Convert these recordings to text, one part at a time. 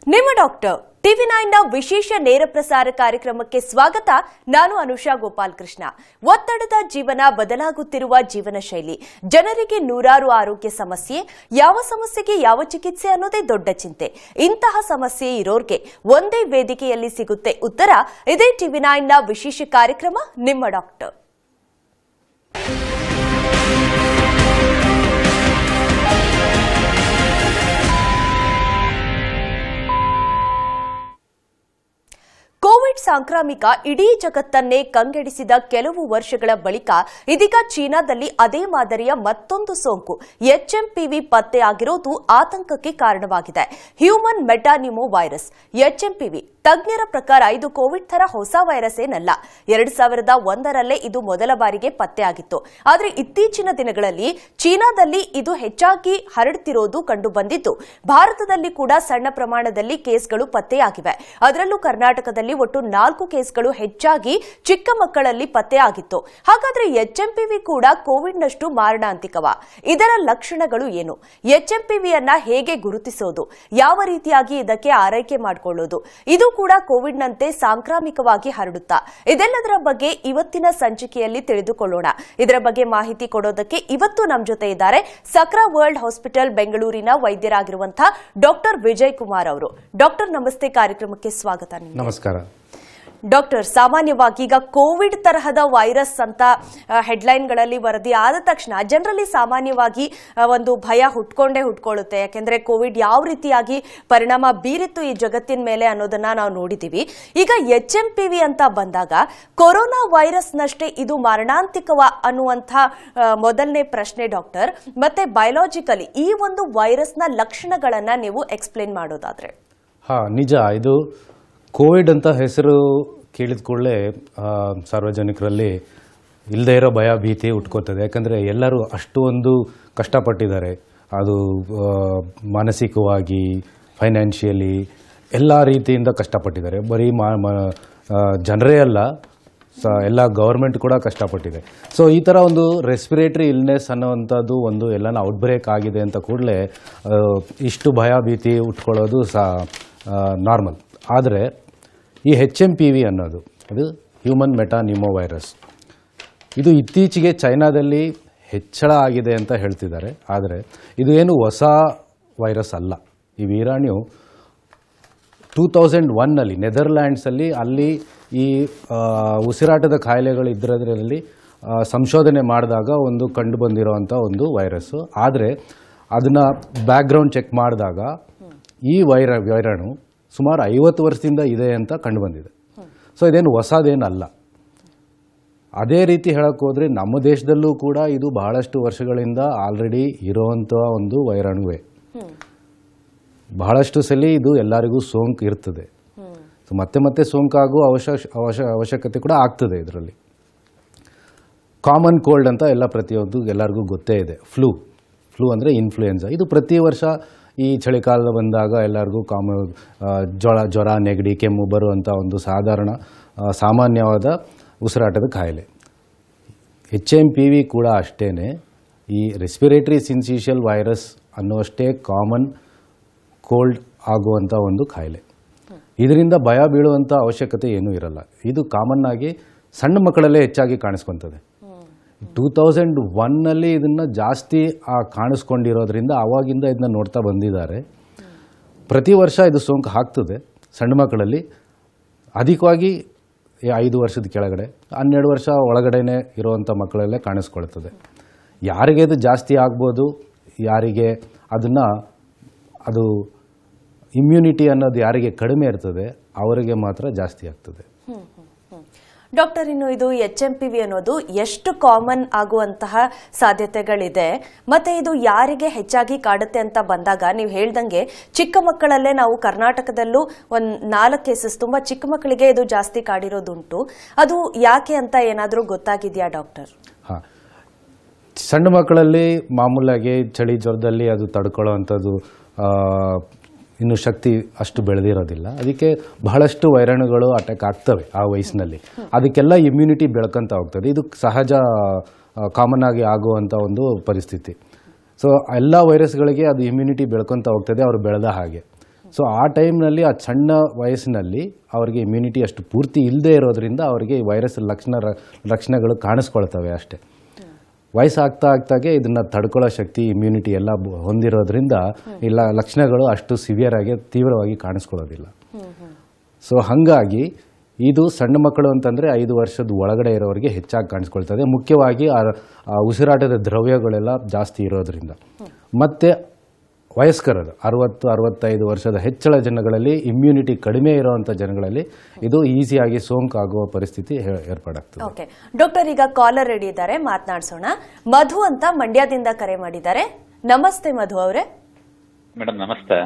ನಿಮ್ಮ ಡಾಕ್ಟರ್ ಟಿವಿ9ನ ವಿಶೇಷ ನೇರ ಪ್ರಸಾರ ಕಾರ್ಯಕ್ರಮಕ್ಕೆ ಸ್ವಾಗತ. ನಾನು ಅನುಷಾ ಗೋಪಾಲಕೃಷ್ಣ. ಒತ್ತಡದ ಜೀವನ, ಬದಲಾಗುತ್ತಿರುವ ಜೀವನ ಶೈಲಿ, ಜನರಿಗೆ ನೂರಾರು ಆರೋಗ್ಯ ಸಮಸ್ಯೆ, ಯಾವ ಸಮಸ್ಯೆಗೆ ಯಾವ ಚಿಕಿತ್ಸೆ ಅನ್ನೋದೇ ದೊಡ್ಡ ಚಿಂತೆ. ಇಂತಹ ಸಮಸ್ಯೆ ಇರೋರ್ಗೆ ಒಂದೇ ವೇದಿಕೆಯಲ್ಲಿ ಸಿಗುತ್ತೆ ಉತ್ತರ. ಇದೇ ಟಿವಿ9ನ ವಿಶೇಷ ಕಾರ್ಯಕ್ರಮ ನಿಮ್ಮ ಡಾಕ್ಟರ್. ಕೋವಿಡ್ ಸಾಂಕ್ರಾಮಿಕ ಇಡೀ ಜಗತ್ತನ್ನೇ ಕಂಗೆಡಿಸಿದ ಕೆಲವು ವರ್ಷಗಳ ಬಳಿಕ ಇದೀಗ ಚೀನಾದಲ್ಲಿ ಅದೇ ಮಾದರಿಯ ಮತ್ತೊಂದು ಸೋಂಕು ಎಚ್ಎಂಪಿವಿ ಪತ್ತೆಯಾಗಿರುವುದು ಆತಂಕಕ್ಕೆ ಕಾರಣವಾಗಿದೆ. Human metapneumovirus HMPV. ತಜ್ಞರ ಪ್ರಕಾರ ಇದು ಕೋವಿಡ್ ಥರ ಹೊಸ ವೈರಸ್ ಏನಲ್ಲ. 2001ರಲ್ಲೇ ಇದು ಮೊದಲ ಬಾರಿಗೆ ಪತ್ತೆಯಾಗಿತ್ತು. ಆದರೆ ಇತ್ತೀಚಿನ ದಿನಗಳಲ್ಲಿ ಚೀನಾದಲ್ಲಿ ಇದು ಹೆಚ್ಚಾಗಿ ಹರಡುತ್ತಿರುವುದು ಕಂಡುಬಂದಿದ್ದು, ಭಾರತದಲ್ಲಿ ಕೂಡ ಸಣ್ಣ ಪ್ರಮಾಣದಲ್ಲಿ ಕೇಸ್ಗಳು ಪತ್ತೆಯಾಗಿವೆ. ಅದರಲ್ಲೂ ಕರ್ನಾಟಕದಲ್ಲಿ ಒಟ್ಟು 4 ಕೇಸ್ಗಳು ಹೆಚ್ಚಾಗಿ ಚಿಕ್ಕ ಮಕ್ಕಳಲ್ಲಿ ಪತ್ತೆಯಾಗಿತ್ತು. ಹಾಗಾದ್ರೆ ಎಚ್ಎಂಪಿವಿ ಕೂಡ ಕೋವಿಡ್ನಷ್ಟು ಮಾರಣಾಂತಿಕವಾ? ಇದರ ಲಕ್ಷಣಗಳು ಏನು? ಎಚ್ಎಂಪಿವಿಯನ್ನ ಹೇಗೆ ಗುರುತಿಸೋದು? ಯಾವ ರೀತಿಯಾಗಿ ಇದಕ್ಕೆ ಆರೈಕೆ ಮಾಡಿಕೊಳ್ಳೋದು? ಇದು ಕೂಡ ಕೋವಿಡ್ನಂತೆ ಸಾಂಕ್ರಾಮಿಕವಾಗಿ ಹರಡುತ್ತಾ? ಇದೆಲ್ಲದರ ಬಗ್ಗೆ ಇವತ್ತಿನ ಸಂಚಿಕೆಯಲ್ಲಿ ತಿಳಿದುಕೊಳ್ಳೋಣ. ಇದರ ಬಗ್ಗೆ ಮಾಹಿತಿ ಕೊಡೋದಕ್ಕೆ ಇವತ್ತು ನಮ್ಮ ಜೊತೆ ಇದ್ದಾರೆ ಸಕ್ರಾ ವರ್ಲ್ಡ್ ಹಾಸ್ಪಿಟಲ್ ಬೆಂಗಳೂರಿನ ವೈದ್ಯರಾಗಿರುವಂತಹ ಡಾಕ್ಟರ್ ವಿಜಯ್ ಕುಮಾರ್ ಅವರು. ಡಾಕ್ಟರ್ ನಮಸ್ತೆ, ಕಾರ್ಯಕ್ರಮಕ್ಕೆ ಸ್ವಾಗತ. ನಮಸ್ಕಾರ ಡಾಕ್ಟರ್. ಸಾಮಾನ್ಯವಾಗಿ ಈಗ ಕೋವಿಡ್ ತರಹದ ವೈರಸ್ ಅಂತ ಹೆಡ್ಲೈನ್ಗಳಲ್ಲಿ ವರದಿ ಆದ ತಕ್ಷಣ ಜನರಲ್ಲಿ ಸಾಮಾನ್ಯವಾಗಿ ಒಂದು ಭಯ ಹುಟ್ಕೊಳ್ಳುತ್ತೆ. ಯಾಕೆಂದ್ರೆ ಕೋವಿಡ್ ಯಾವ ರೀತಿಯಾಗಿ ಪರಿಣಾಮ ಬೀರಿತ್ತು ಈ ಜಗತ್ತಿನ ಮೇಲೆ ಅನ್ನೋದನ್ನ ನಾವು ನೋಡಿದೀವಿ. ಈಗ ಎಚ್ಎಂಪಿವಿ ಅಂತ ಬಂದಾಗ ಕೊರೋನಾ ವೈರಸ್ನಷ್ಟೇ ಇದು ಮಾರಣಾಂತಿಕವಾ ಅನ್ನುವಂಥ ಮೊದಲನೇ ಪ್ರಶ್ನೆ ಡಾಕ್ಟರ್. ಮತ್ತೆ ಬಯೋಲಾಜಿಕಲಿ ಈ ಒಂದು ವೈರಸ್ನ ಲಕ್ಷಣಗಳನ್ನ ನೀವು ಎಕ್ಸ್ಪ್ಲೇನ್ ಮಾಡೋದಾದ್ರೆ? ನಿಜ, ಇದು ಕೋವಿಡ್ ಅಂತ ಹೆಸರು ಕೇಳಿದ ಕೂಡಲೇ ಸಾರ್ವಜನಿಕರಲ್ಲಿ ಇಲ್ಲದೇ ಇರೋ ಭಯ, ಭೀತಿ ಹುಟ್ಕೋತದೆ. ಯಾಕಂದರೆ ಎಲ್ಲರೂ ಅಷ್ಟು ಒಂದು ಕಷ್ಟಪಟ್ಟಿದ್ದಾರೆ. ಅದು ಮಾನಸಿಕವಾಗಿ, ಫೈನಾನ್ಷಿಯಲಿ ಎಲ್ಲ ರೀತಿಯಿಂದ ಕಷ್ಟಪಟ್ಟಿದ್ದಾರೆ. ಬರೀ ಜನರೇ ಅಲ್ಲ, ಎಲ್ಲ ಗೌರ್ಮೆಂಟ್ ಕೂಡ ಕಷ್ಟಪಟ್ಟಿದೆ. ಸೊ ಈ ಥರ ಒಂದು ರೆಸ್ಪಿರೇಟರಿ ಇಲ್ನೆಸ್ ಅನ್ನೋವಂಥದ್ದು ಒಂದು ಎಲ್ಲನ ಔಟ್ಬ್ರೇಕ್ ಆಗಿದೆ ಅಂತ ಕೂಡಲೇ ಇಷ್ಟು ಭಯ, ಭೀತಿ ಉಟ್ಕೊಳ್ಳೋದು ನಾರ್ಮಲ್. ಆದರೆ ಈ ಎಚ್ಎಂಪಿವಿ ಅನ್ನೋದು, ಇದು ಹ್ಯೂಮನ್ ಮೆಟಾನ್ಯೂಮೋ ವೈರಸ್, ಇದು ಇತ್ತೀಚೆಗೆ ಚೈನಾದಲ್ಲಿ ಹೆಚ್ಚಳ ಆಗಿದೆ ಅಂತ ಹೇಳ್ತಿದ್ದಾರೆ. ಆದರೆ ಇದು ಏನು ಹೊಸ ವೈರಸ್ ಅಲ್ಲ. ಈ ವೀರಾಣು 2001ನಲ್ಲಿ ನೆದರ್ಲ್ಯಾಂಡ್ಸಲ್ಲಿ ಅಲ್ಲಿ ಈ ಉಸಿರಾಟದ ಕಾಯಿಲೆಗಳು ಇದರಲ್ಲಿ ಸಂಶೋಧನೆ ಮಾಡಿದಾಗ ಒಂದು ಕಂಡು ಬಂದಿರೋವಂಥ ಒಂದು ವೈರಸ್ಸು. ಆದರೆ ಅದನ್ನು ಬ್ಯಾಕ್ಗ್ರೌಂಡ್ ಚೆಕ್ ಮಾಡಿದಾಗ ಈ ವೈರಾಣು ಸುಮಾರು 50 ವರ್ಷದಿಂದ ಇದೆ ಅಂತ ಕಂಡು ಬಂದಿದೆ. ಸೊ ಇದೇನು ಹೊಸದೇನಲ್ಲ. ಅದೇ ರೀತಿ ಹೇಳಕ್ಕೆ ಹೋದರೆ ನಮ್ಮ ದೇಶದಲ್ಲೂ ಕೂಡ ಇದು ಬಹಳಷ್ಟು ವರ್ಷಗಳಿಂದ ಆಲ್ರೆಡಿ ಇರೋವಂಥ ಒಂದು ವೈರಾಣುವೆ. ಬಹಳಷ್ಟು ಸಲ ಇದು ಎಲ್ಲರಿಗೂ ಸೋಂಕು ಇರ್ತದೆ. ಸೊ ಮತ್ತೆ ಮತ್ತೆ ಸೋಂಕಾಗುವ ಅವಶ್ಯಕತೆ ಕೂಡ ಆಗ್ತದೆ. ಇದರಲ್ಲಿ ಕಾಮನ್ ಕೋಲ್ಡ್ ಅಂತ ಪ್ರತಿಯೊಂದು ಎಲ್ಲರಿಗೂ ಗೊತ್ತೇ ಇದೆ. ಫ್ಲೂ ಅಂದರೆ ಇನ್ಫ್ಲೂಯೆನ್ಸಾ. ಇದು ಪ್ರತಿ ವರ್ಷ ಈ ಚಳಿಗಾಲ ಬಂದಾಗ ಎಲ್ಲರಿಗೂ ಜ್ವರ, ನೆಗಡಿ, ಕೆಮ್ಮು ಬರುವಂಥ ಒಂದು ಸಾಮಾನ್ಯವಾದ ಉಸಿರಾಟದ ಕಾಯಿಲೆ. ಎಚ್ಎಂಪಿವಿ ಕೂಡ ಅಷ್ಟೇ ಈ ರೆಸ್ಪಿರೇಟರಿ ಸಿನ್ಸಿಷಿಯಲ್ ವೈರಸ್ ಅನ್ನುವಷ್ಟೇ ಕಾಮನ್ ಕೋಲ್ಡ್ ಆಗುವಂಥ ಒಂದು ಕಾಯಿಲೆ. ಇದರಿಂದ ಭಯ ಬೀಳುವಂಥ ಅವಶ್ಯಕತೆ ಏನೂ ಇರಲ್ಲ. ಇದು ಕಾಮನ್ ಆಗಿ ಸಣ್ಣ ಮಕ್ಕಳಲ್ಲೇ ಹೆಚ್ಚಾಗಿ ಕಾಣಿಸ್ಕೊತದೆ. 2001ನಲ್ಲಿ ಇದನ್ನು ಜಾಸ್ತಿ ಕಾಣಿಸ್ಕೊಂಡಿರೋದ್ರಿಂದ ಆವಾಗಿಂದ ಇದನ್ನ ನೋಡ್ತಾ ಬಂದಿದ್ದಾರೆ. ಪ್ರತಿ ವರ್ಷ ಇದು ಸೋಂಕು ಆಗ್ತದೆ ಸಣ್ಣ ಮಕ್ಕಳಲ್ಲಿ. ಅಧಿಕವಾಗಿ 5 ವರ್ಷದ ಕೆಳಗಡೆ, 12 ವರ್ಷ ಒಳಗಡೆನೆ ಇರುವಂಥ ಮಕ್ಕಳಲ್ಲೇ ಕಾಣಿಸ್ಕೊಳ್ತದೆ. ಯಾರಿಗೆ ಇದು ಜಾಸ್ತಿ ಆಗ್ಬೋದು, ಯಾರಿಗೆ ಅದು ಇಮ್ಯುನಿಟಿ ಅನ್ನೋದು ಯಾರಿಗೆ ಕಡಿಮೆ ಇರ್ತದೆ ಅವರಿಗೆ ಮಾತ್ರ ಜಾಸ್ತಿ ಆಗ್ತದೆ. ಡಾಕ್ಟರ್, ಇನ್ನು ಇದು ಎಚ್ಎಂಪಿವಿ ಅನ್ನೋದು ಎಷ್ಟು ಕಾಮನ್ ಆಗುವಂತಹ ಸಾಧ್ಯತೆಗಳಿದೆ, ಮತ್ತೆ ಇದು ಯಾರಿಗೆ ಹೆಚ್ಚಾಗಿ ಕಾಡುತ್ತೆ ಅಂತ ಬಂದಾಗ ನೀವು ಹೇಳ್ದಂಗೆ ಚಿಕ್ಕ ಮಕ್ಕಳಲ್ಲೇ ನಾವು ಕರ್ನಾಟಕದಲ್ಲೂ ಒಂದು 4 ಕೇಸಸ್ ತುಂಬಾ ಚಿಕ್ಕ ಮಕ್ಕಳಿಗೆ ಇದು ಜಾಸ್ತಿ ಕಾಡಿರೋದುಂಟು. ಅದು ಯಾಕೆ ಅಂತ ಏನಾದರೂ ಗೊತ್ತಾಗಿದೆಯಾ ಡಾಕ್ಟರ್? ಸಣ್ಣ ಮಕ್ಕಳಲ್ಲಿ ಮಾಮೂಲಾಗಿ ಚಳಿ ಜ್ವರದಲ್ಲಿ ಅದು ತಡ್ಕೊಳ್ಳೋವಂಥದ್ದು ಇನ್ನು ಶಕ್ತಿ ಅಷ್ಟು ಬೆಳೆದಿರೋದಿಲ್ಲ. ಅದಕ್ಕೆ ಬಹಳಷ್ಟು ವೈರಾಣುಗಳು ಅಟ್ಯಾಕ್ ಆಗ್ತವೆ ಆ ವಯಸ್ಸಿನಲ್ಲಿ. ಅದಕ್ಕೆಲ್ಲ ಇಮ್ಯುನಿಟಿ ಬೆಳ್ಕೊಂತ ಹೋಗ್ತದೆ. ಇದು ಸಹಜ, ಕಾಮನ್ ಆಗಿ ಆಗುವಂಥ ಒಂದು ಪರಿಸ್ಥಿತಿ. ಸೊ ಎಲ್ಲ ವೈರಸ್ಗಳಿಗೆ ಅದು ಇಮ್ಯುನಿಟಿ ಬೆಳ್ಕೊತ ಹೋಗ್ತದೆ ಅವರು ಬೆಳೆದ ಹಾಗೆ. ಸೊ ಆ ಟೈಮ್ನಲ್ಲಿ ಆ ಸಣ್ಣ ವಯಸ್ಸಿನಲ್ಲಿ ಅವರಿಗೆ ಇಮ್ಯುನಿಟಿ ಅಷ್ಟು ಪೂರ್ತಿ ಇಲ್ಲದೆ ಇರೋದ್ರಿಂದ ಅವರಿಗೆ ವೈರಸ್ ಲಕ್ಷಣಗಳು ಕಾಣಿಸ್ಕೊಳ್ತವೆ ಅಷ್ಟೇ. ವಯಸ್ಸಾಗ್ತಾ ಆಗ್ತಾಗೆ ಇದನ್ನು ತಡ್ಕೊಳ್ಳೋ ಶಕ್ತಿ ಇಮ್ಯುನಿಟಿ ಎಲ್ಲ ಹೊಂದಿರೋದ್ರಿಂದ ಇಲ್ಲ ಲಕ್ಷಣಗಳು ಅಷ್ಟು ಸಿವಿಯರ್ ಆಗಿ ತೀವ್ರವಾಗಿ ಕಾಣಿಸ್ಕೊಳ್ಳೋದಿಲ್ಲ. ಸೊ ಹಾಗಾಗಿ ಇದು ಸಣ್ಣ ಮಕ್ಕಳು ಅಂತಂದರೆ 5 ವರ್ಷದ ಒಳಗಡೆ ಇರೋರಿಗೆ ಹೆಚ್ಚಾಗಿ ಕಾಣಿಸ್ಕೊಳ್ತದೆ, ಮುಖ್ಯವಾಗಿ ಆ ಉಸಿರಾಟದ ದ್ರವ್ಯಗಳೆಲ್ಲ ಜಾಸ್ತಿ ಇರೋದ್ರಿಂದ. ಮತ್ತು ವಯಸ್ಕರರು 60-65 ವರ್ಷದ ಹೆಚ್ಚಳ ಜನಗಳಲ್ಲಿ ಇಮ್ಯುನಿಟಿ ಕಡಿಮೆ ಇರುವಂಥ ಜನಗಳಲ್ಲಿ ಇದು ಈಸಿಯಾಗಿ ಸೋಂಕಾಗುವ ಪರಿಸ್ಥಿತಿ ಏರ್ಪಡಾಗ್ತದೆ. ಓಕೆ ಡಾಕ್ಟರ್, ಈಗ ಕಾಲರ್ ರೆಡಿ ಇದ್ದಾರೆ, ಮಾತನಾಡಿಸೋಣ. ಮಧು ಅಂತ ಮಂಡ್ಯದಿಂದ ಕರೆ ಮಾಡಿದ್ದಾರೆ. ನಮಸ್ತೆ ಮಧು ಅವರೇ. ಮೇಡಮ್ ನಮಸ್ತೆ.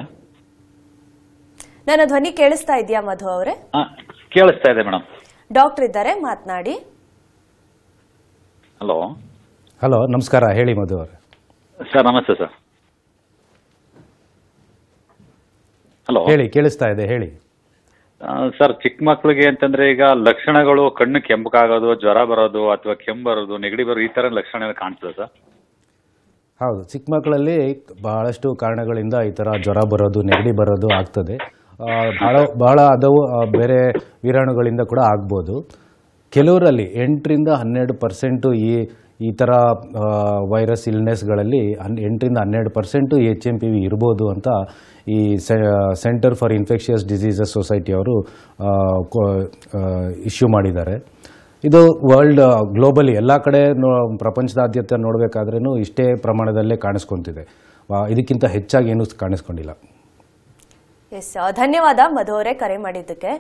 ನನ್ನ ಧ್ವನಿ ಕೇಳಿಸ್ತಾ ಇದೆಯಾ ಮಧು ಅವರೇ? ಕೇಳಿಸ್ತಾ ಇದೆ ಮೇಡಮ್. ಡಾಕ್ಟರ್ ಇದ್ದಾರೆ, ಮಾತನಾಡಿ. ಹಲೋ ನಮಸ್ಕಾರ, ಹೇಳಿ ಮಧು ಅವರೇ. ಸರ್ ನಮಸ್ತೆ ಸರ್. ಹಲೋ ಹೇಳಿ, ಕೇಳಿಸ್ತಾ ಇದೆ, ಹೇಳಿ. ಸರ್, ಚಿಕ್ಕ ಮಕ್ಕಳಿಗೆ ಅಂತಂದ್ರೆ ಈಗ ಲಕ್ಷಣಗಳು ಕಣ್ಣು ಕೆಂಪಗಾಗೋದು, ಜ್ವರ ಬರೋದು ಅಥವಾ ಕೆಮ್ಮು ಬರೋದು, ನೆಗಡಿ ಬರೋದು, ಈ ತರ ಲಕ್ಷಣ ಕಾಣ್ತದೆ ಸರ್? ಹೌದು, ಚಿಕ್ಕ ಮಕ್ಕಳಲ್ಲಿ ಬಹಳಷ್ಟು ಕಾರಣಗಳಿಂದ ಈ ಥರ ಜ್ವರ ಬರೋದು, ನೆಗಡಿ ಬರೋದು ಆಗ್ತದೆ. ಬಹಳ ಅದವು ಬೇರೆ ವೀರಾಣುಗಳಿಂದ ಕೂಡ ಆಗ್ಬೋದು. ಕೆಲವರಲ್ಲಿ 8-12% ಈ ಥರ ವೈರಸ್ ಇಲ್ನೆಸ್ಗಳಲ್ಲಿ 8-12% HMPV ಇರ್ಬೋದು ಅಂತ ಈ centre for infectious diseases society ಅವರು ಇಶ್ಯೂ ಮಾಡಿದ್ದಾರೆ. ಇದು ವರ್ಲ್ಡ್ ಗ್ಲೋಬಲಿ ಎಲ್ಲ ಕಡೆ ಪ್ರಪಂಚದಾದ್ಯಂತ ನೋಡಬೇಕಾದ್ರೂ ಇಷ್ಟೇ ಪ್ರಮಾಣದಲ್ಲೇ ಕಾಣಿಸ್ಕೊತಿದೆ, ಇದಕ್ಕಿಂತ ಹೆಚ್ಚಾಗಿ ಏನೂ ಕಾಣಿಸ್ಕೊಂಡಿಲ್ಲ. ಎಸ್, ಧನ್ಯವಾದ ಮಧು ಅವರೇ ಕರೆ ಮಾಡಿದ್ದಕ್ಕೆ.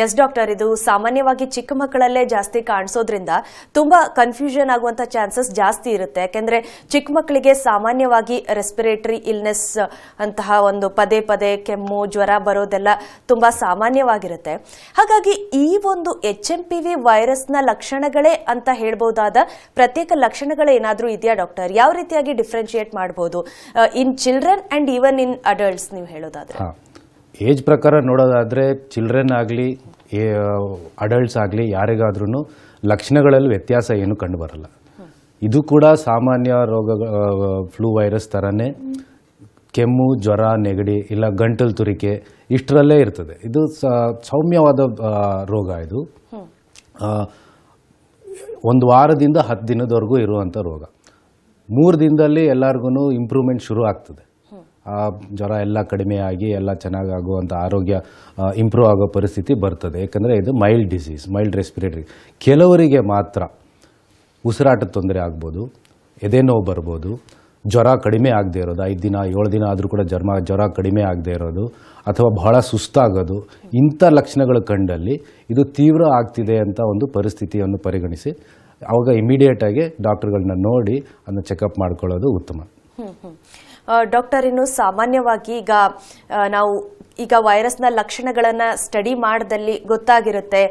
ಎಸ್ ಡಾಕ್ಟರ್, ಇದು ಸಾಮಾನ್ಯವಾಗಿ ಚಿಕ್ಕ ಮಕ್ಕಳಲ್ಲೇ ಜಾಸ್ತಿ ಕಾಣಿಸೋದ್ರಿಂದ ತುಂಬಾ ಕನ್ಫ್ಯೂಷನ್ ಆಗುವಂತ ಚಾನ್ಸಸ್ ಜಾಸ್ತಿ ಇರುತ್ತೆ. ಯಾಕೆಂದ್ರೆ ಚಿಕ್ಕ ಮಕ್ಕಳಿಗೆ ಸಾಮಾನ್ಯವಾಗಿ ರೆಸ್ಪಿರೇಟರಿ ಇಲ್ನೆಸ್ ಅಂತಹ ಒಂದು ಪದೇ ಪದೇ ಕೆಮ್ಮು, ಜ್ವರ ಬರೋದೆಲ್ಲ ತುಂಬಾ ಸಾಮಾನ್ಯವಾಗಿರುತ್ತೆ. ಹಾಗಾಗಿ ಈ ಒಂದು HMPV ವೈರಸ್ನ ಲಕ್ಷಣಗಳೇ ಅಂತ ಹೇಳ್ಬಹುದಾದ ಪ್ರತ್ಯೇಕ ಲಕ್ಷಣಗಳೇನಾದ್ರೂ ಇದೆಯಾ ಡಾಕ್ಟರ್? ಯಾವ ರೀತಿಯಾಗಿ ಡಿಫ್ರೆನ್ಶಿಯೇಟ್ ಮಾಡಬಹುದು in children and even in adults, ನೀವು ಹೇಳೋದಾದ್ರೆ? ಏಜ್ ಪ್ರಕಾರ ನೋಡೋದಾದರೆ ಚಿಲ್ಡ್ರನ್ ಆಗಲಿ ಅಡಲ್ಟ್ಸ್ ಆಗಲಿ ಯಾರಿಗಾದ್ರೂ ಲಕ್ಷಣಗಳಲ್ಲಿ ವ್ಯತ್ಯಾಸ ಏನು ಕಂಡುಬರಲ್ಲ. ಇದು ಕೂಡ ಸಾಮಾನ್ಯ ಫ್ಲೂ ವೈರಸ್ ಥರನೇ ಕೆಮ್ಮು, ಜ್ವರ, ನೆಗಡಿ ಇಲ್ಲ ಗಂಟಲು ತುರಿಕೆ ಇಷ್ಟರಲ್ಲೇ ಇರ್ತದೆ. ಇದು ಸೌಮ್ಯವಾದ ರೋಗ. ಇದು 1 ವಾರದಿಂದ 10 ದಿನದವರೆಗೂ ಇರುವಂಥ ರೋಗ. 3 ದಿನದಲ್ಲಿ ಎಲ್ಲರಿಗೂ ಇಂಪ್ರೂವ್ಮೆಂಟ್ ಶುರು ಆಗ್ತದೆ. ಜ್ವರ ಎಲ್ಲ ಕಡಿಮೆ ಆಗಿ ಎಲ್ಲ ಚೆನ್ನಾಗಾಗುವಂಥ ಆರೋಗ್ಯ ಇಂಪ್ರೂವ್ ಆಗೋ ಪರಿಸ್ಥಿತಿ ಬರ್ತದೆ. ಯಾಕಂದರೆ ಇದು ಮೈಲ್ಡ್ ಡಿಸೀಸ್, ಮೈಲ್ಡ್ ರೆಸ್ಪಿರೇಟರಿ. ಕೆಲವರಿಗೆ ಮಾತ್ರ ಉಸಿರಾಟದ ತೊಂದರೆ ಆಗ್ಬೋದು, ಎದೆ ನೋವು ಬರ್ಬೋದು, ಜ್ವರ ಕಡಿಮೆ ಆಗದೆ ಇರೋದು, 5 ದಿನ 7 ದಿನ ಆದರೂ ಕೂಡ ಜ್ವರ ಕಡಿಮೆ ಆಗದೆ ಇರೋದು, ಅಥವಾ ಬಹಳ ಸುಸ್ತಾಗೋದು, ಇಂಥ ಲಕ್ಷಣಗಳು ಕಂಡಲ್ಲಿ ಇದು ತೀವ್ರ ಆಗ್ತಿದೆ ಅಂತ ಒಂದು ಪರಿಸ್ಥಿತಿಯನ್ನು ಪರಿಗಣಿಸಿ ಅವಾಗ ಇಮಿಡಿಯೇಟಾಗಿ ಡಾಕ್ಟರ್ಗಳನ್ನ ನೋಡಿ ಅದನ್ನು ಚೆಕಪ್ ಮಾಡ್ಕೊಳ್ಳೋದು ಉತ್ತಮ. ಡಾಕ್ಟರ್, ಇನ್ನು ಸಾಮಾನ್ಯವಾಗಿ ಈಗ ವೈರಸ್ನ ಲಕ್ಷಣಗಳನ್ನ ಸ್ಟಡಿ ಮಾಡದಲ್ಲಿ ಗೊತ್ತಾಗಿರುತ್ತೆ.